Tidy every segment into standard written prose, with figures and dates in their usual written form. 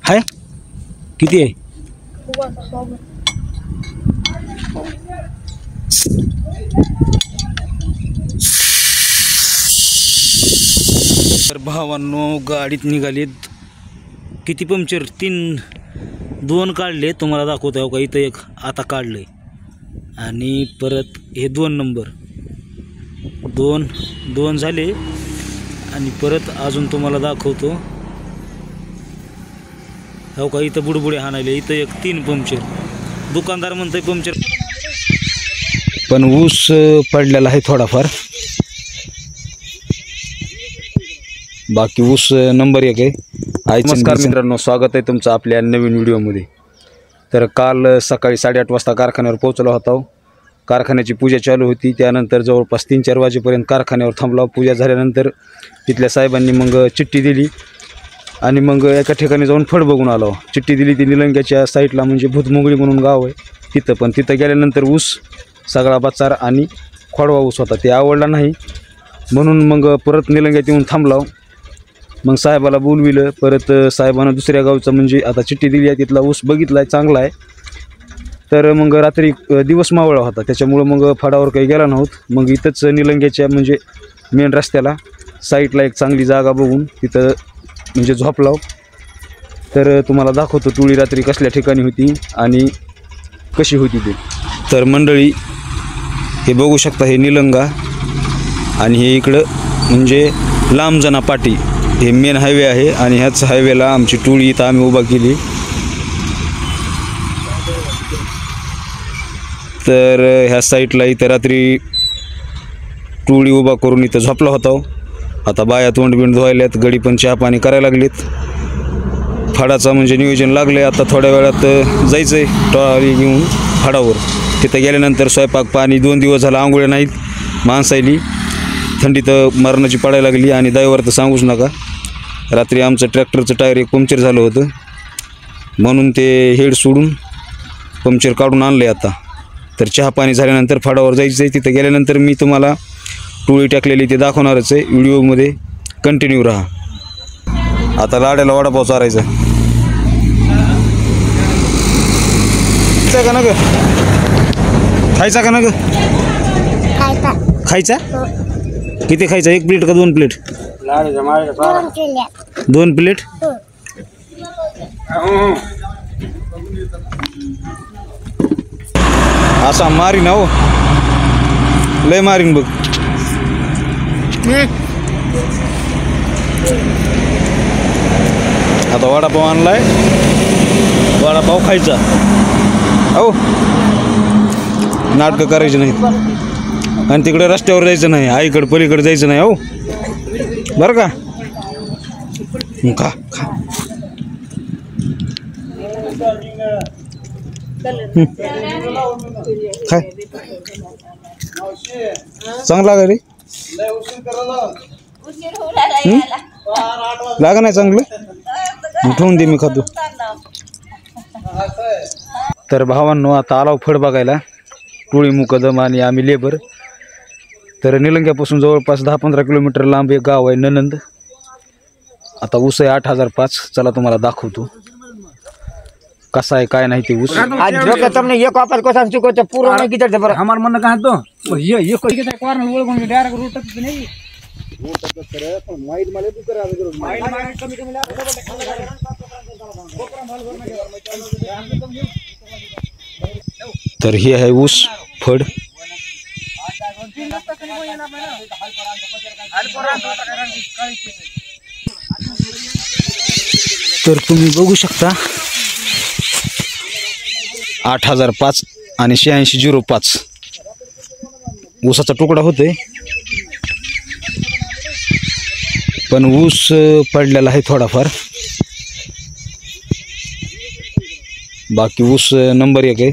हाय किती आहे? तर भावांनो गाडीत निघालीत. किती पंक्चर? 2 काढले. तुम्हाला दाखवतो हो का, इथं एक आता काढलंय आणि परत हे 2 नंबर 2 झाले आणि परत अजून तुम्हाला दाखवतो हो का, इथं बुडबुडे हाणायले. इथं एक 3 पंक्चर. दुकानदार म्हणतोय पंक्चर, पण ऊस पडलेला आहे थोडाफार. बाकी ऊस नंबर 1 आहे. नमस्कार मित्रांनो, स्वागत आहे तुमचं आपल्या नवीन व्हिडिओमध्ये. तर काल सकाळी 8:30 वाजता कारखान्यावर पोहोचलो होतो. कारखान्याची पूजा चालू होती. त्यानंतर जवळपास 3-4 वाजेपर्यंत कारखान्यावर थांबलो. पूजा झाल्यानंतर तिथल्या साहेबांनी मग चिठ्ठी दिली आणि मग एका ठिकाणी जाऊन फड बघून आलो. चिठ्ठी दिली ती निलंग्याच्या साईडला, म्हणजे भूतमुंगळी म्हणून गाव आहे तिथं. पण तिथं गेल्यानंतर ऊस सगळा बचार आणि खोडवा ऊस होता. ते आवडला नाही म्हणून मग परत निलंग्यात येऊन थांबलो. मग साहेबाला बोलविलं. परत साहेबानं दुसऱ्या गावचं, म्हणजे आता चिठ्ठी दिली आहे तिथला ऊस बघितला आहे, चांगला आहे. तर मग रात्री दिवस मावळा होता, त्याच्यामुळं मग फडावर काही गेला नव्हतं. मग इथंच निलंग्याच्या म्हणजे मेन रस्त्याला साईडला एक चांगली जागा बघून तिथं म्हणजे झोपलाव. तर तुम्हाला दाखवतो टोळी रात्री कसल्या ठिकाणी होती आणि कशी होती ते. तर मंडळी हे बघू शकता, हे निलंगा आणि हे इकडं म्हणजे लांबजना पाटी, हे मेन हायवे आहे. आणि ह्याच हायवेला आमची टोळी इथं आम्ही उभा केली. तर ह्या साईडला इथं रात्री टोळी उभा करून इथं झोपला होता. आता बाया तोंडबिंड धुवायल्यात, गडी पण चहा पाणी करायला लागलीत. फाडाचा म्हणजे नियोजन लागले. आता थोड्या वेळात जायचं आहे टॉली घेऊन फाडावर. तिथं गेल्यानंतर स्वयंपाक पाणी. 2 दिवस झाला आंघोळ्या नाहीत. माणसायली थंडी तर मरणाची पडायला लागली. आणि ड्रायव्हर तर सांगूच नका, रात्री आमचं ट्रॅक्टरचं टायर एक पंक्चर झालं होतं म्हणून ते हेड सोडून पंक्चर काढून आणलं आहे आता. तर चहा पाणी झाल्यानंतर फाडावर जायचं आहे. तिथं गेल्यानंतर मी तुम्हाला टोळी टाकलेली ते दाखवणारच आहे. व्हिडिओमध्ये कंटिन्यू राहा. आता लाड्याला वडापाव चारायचा का ना ग? खायचा का ना ग? खायचा? किती खायचा? 1 प्लेट का 2 प्लेट? 2 प्लेट. असा मारीन हो, लय मारीन बघ. आता वडापाव आणलाय, वडापाव खायचा. हो, नाटकं करायची नाहीत. आणि तिकडे रस्त्यावर जायचं नाही, आईकडे पलीकडे जायचं नाही. हो बरं का? खा खा. काय चांगला का रे? लागा नाही चांगलं, ठेवून दे, मी खातो. तर भावांनो, आता आलाव फड बघायला. टोळी मुकदम आणि आम्ही लेबर. तर निलंग्यापासून जवळपास 10-15 किलोमीटर लांब एक गाव आहे ननंद. आता ऊस आहे 8005. चला तुम्हाला दाखवतो कसा आहे काय नाही ते ऊस. आज जो तुमने ये वापस को सांग चुको तो पूरा नहीं किधर से पर हमार मन कहां तो ये कोई के कॉर्नर ओळखून डायरेक्ट रूटच नाही. रूटच करे पण माइल माले तू करे अगोदर माइल कमी कमी तर हे आहे ऊस फड. तर तुम्ही बघू शकता 8005 आणि 8605 ऊसाचा तुकडा होतोय. पण ऊस पडलेला आहे थोडाफार. बाकी ऊस नंबर 1 आहे.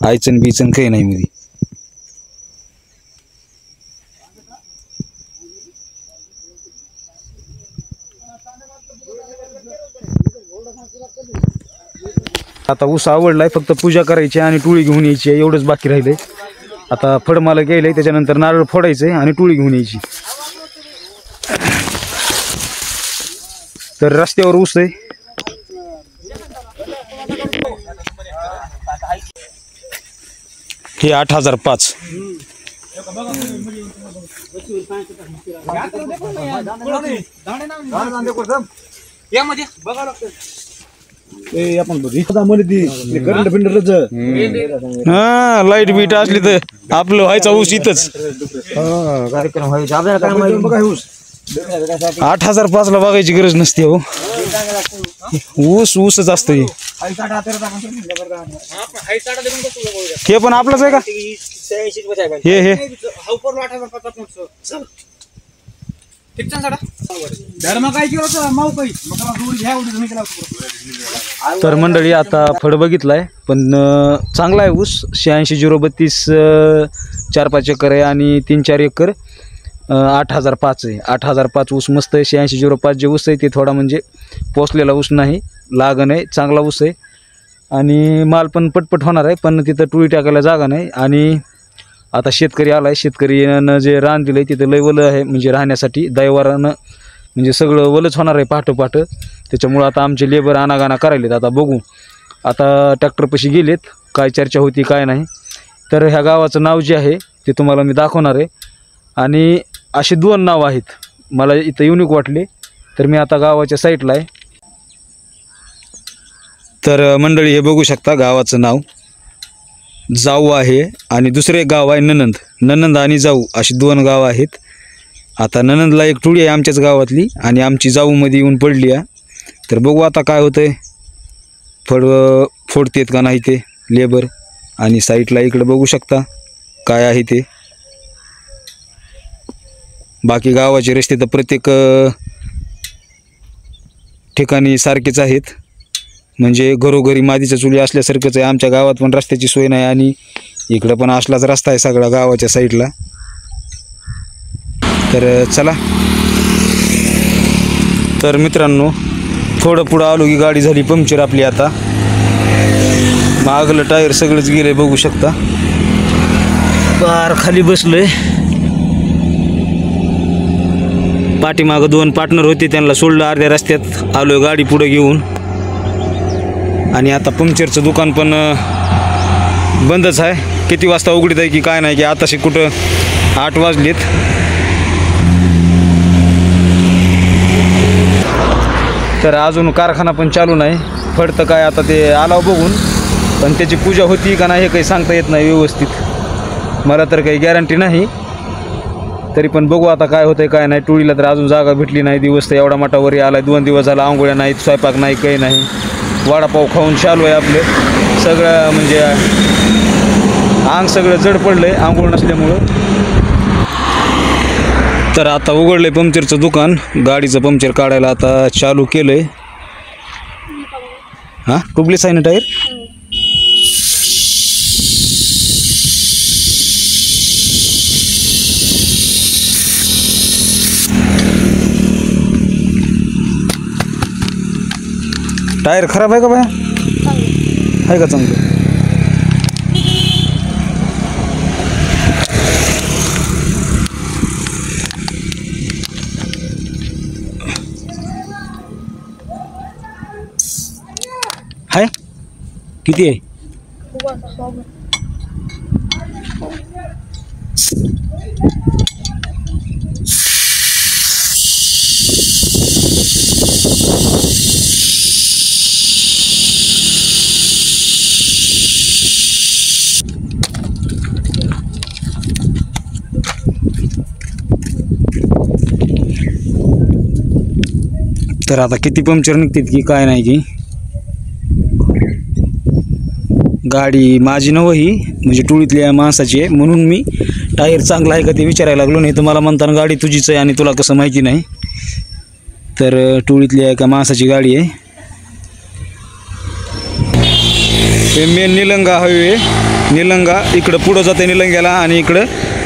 आयचन बीचन काही नाही मध्ये. आता ऊस आवडलाय, फक्त पूजा करायची आणि टोळी घेऊन यायची आहे, एवढंच बाकी राहिलंय. आता फडमाला गेलंय, त्याच्यानंतर नारळ फोडायचंय आणि टोळी घेऊन यायची. तर रस्त्यावर ऊस आहे. हे 8,005. हा लाईट बीट असली तर आपलं व्हायचा ऊस इथंच. कार्यक्रम व्हायचा आपल्याला काय माहिती. 8,005 ला बघायची गरज नसते हो. ऊसच असतं हे. हे पण आपलंच आहे का? हे तर मंडळी आता फळ बघितलाय पण चांगला आहे ऊस. 86,032 4-5 एकर आहे आणि 3-4 एकर 8,005 आहे. 8,005 ऊस मस्त आहे. 86,005 जे ऊस आहे ते थोडा म्हणजे पोचलेला ऊस नाही, लागण आहे, चांगला ऊस आहे आणि माल पण पटपट होणार आहे. पण तिथं टुळी टाकायला जागा नाही आणि आता शेतकरी आला आहे. शेतकरीनं जे रान दिलं आहे तिथं लय वलं आहे, म्हणजे राहण्यासाठी दैवारानं म्हणजे सगळं वलच होणार आहे पाठ. त्याच्यामुळं आता आमचे लेबर आनागाना करायलेत. आता बघू, आता ट्रॅक्टरपाशी गेलेत, काय चर्चा होती काय नाही. तर ह्या गावाचं नाव जे आहे ते तुम्हाला मी दाखवणार आहे आणि असे 2 नाव आहेत मला इथं युनिक वाटले. तर मी आता गावाच्या साईडला आहे. तर मंडळी हे बघू शकता गावाचं नाव जाऊ आहे आणि दुसरे गाव आहे ननंद आणि जाऊ अशी 2 गावं आहेत. आता ननंदला एक टुळी आहे आमच्याच गावातली आणि आमची जाऊमध्ये येऊन पडली आहे. तर बघू आता काय होतं आहे, फोडतेत का नाही ते लेबर. आणि साईडला इकडं बघू शकता काय आहे ते. बाकी गावाचे रस्ते तर प्रत्येक ठिकाणी सारखेच आहेत, म्हणजे घरोघरी मातीच्या चुली असल्यासारखंच आहे. आमच्या गावात पण रस्त्याची सोय नाही आणि इकडं पण असलाच रस्ता आहे सगळा गावाच्या साईडला. तर चला, तर मित्रांनो थोडं पुढं आलो की गाडी झाली पंक्चर आपली. आता मागलं टायर सगळंच गेलंय बघू शकता. पार खाली बसलोय. पाठीमागं 2 पार्टनर होते, त्यांना सोडलं अर्ध्या रस्त्यात. आलोय गाडी पुढे घेऊन आणि आता पंक्चरचं दुकान पण बंदच आहे. किती वाजता उघडीत आहे की काय नाही की आताशी कुठं 8 वाजलेत. तर अजून कारखाना पण चालू नाही. फडतं काय आता ते आलाव बघून, पण त्याची पूजा होती का नाही हे काही सांगता येत नाही व्यवस्थित. मला तर काही गॅरंटी नाही. तरी पण बघू आता काय होतं काय नाही. टुळीला तर अजून जागा भेटली नाही. दिवस तर एवढा मोठा वरी आला. 2 दिवस झाला आंघोळ्या नाहीत, स्वयंपाक नाही, काही नाही. वडापाव खाऊन चालू आहे आपलं सगळं, म्हणजे अंग सगळं जड पडलं आहे आंघोळ नसल्यामुळं. तर आता उघडलं आहे पंक्चरचं दुकान. गाडीचं पंक्चर काढायला आता चालू केलं आहे. हां टुबलेस आहे ना टायर. टायर खराब आहे का बाया? आहे का चांगलं? आहे किती आहे? तर आता किती पंक्चर निघतात की काय नाही की. गाडी माझी नव्ह ही, म्हणजे टुळीतल्या माणसाची आहे, म्हणून मी टायर चांगला आहे का ते विचारायला लागलो. नाही तर मला म्हणताना गाडी तुझीच आहे आणि तुला कसं माहिती नाही. तर टुळीतल्या एका माणसाची गाडी आहे. हे मेन निलंगा हायवे, निलंगा इकडं पुढं जाते निलंग्याला आणि इकडं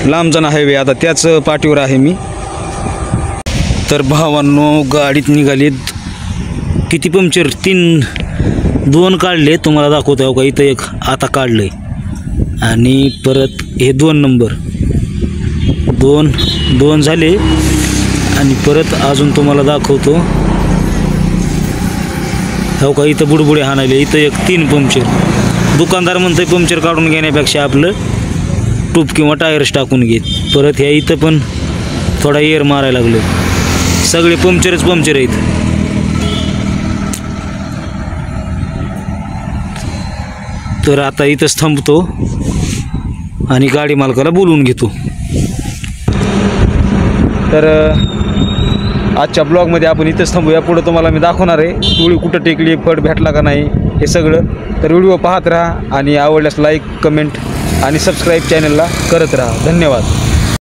लांबजाना हायवे. आता त्याच पाठीवर आहे मी. तर भावांनो गाडीत निघालीत. किती पंक्चर? 2 काढले, तुम्हाला दाखवतो का इथं एक आता काढलंय आणि परत हे 2 नंबर 2 झाले आणि परत अजून तुम्हाला दाखवतो हो का इथं बुडबुडे हाणाले, इथं एक 3 पंक्चर. दुकानदार म्हणतोय पंक्चर काढून घेण्यापेक्षा आपलं ट्यूब किंवा टायर्स टाकून घेत. परत ह्या इथं पण थोडा एअर मारायला लागलं. सगळे पंक्चरच पंक्चर आहेत. तर आता इथंच थांबतो आणि गाडी मालकाला बोलवून घेतो. तर आजच्या ब्लॉगमध्ये आपण इथंच थांबूया. पुढं तुम्हाला मी दाखवणार आहे तुळी कुठं टेकली, फड भेटला का नाही हे सगळं. तर व्हिडिओ पाहत राहा आणि आवडल्यास लाईक, कमेंट आणि सबस्क्राईब चॅनलला करत राहा. धन्यवाद.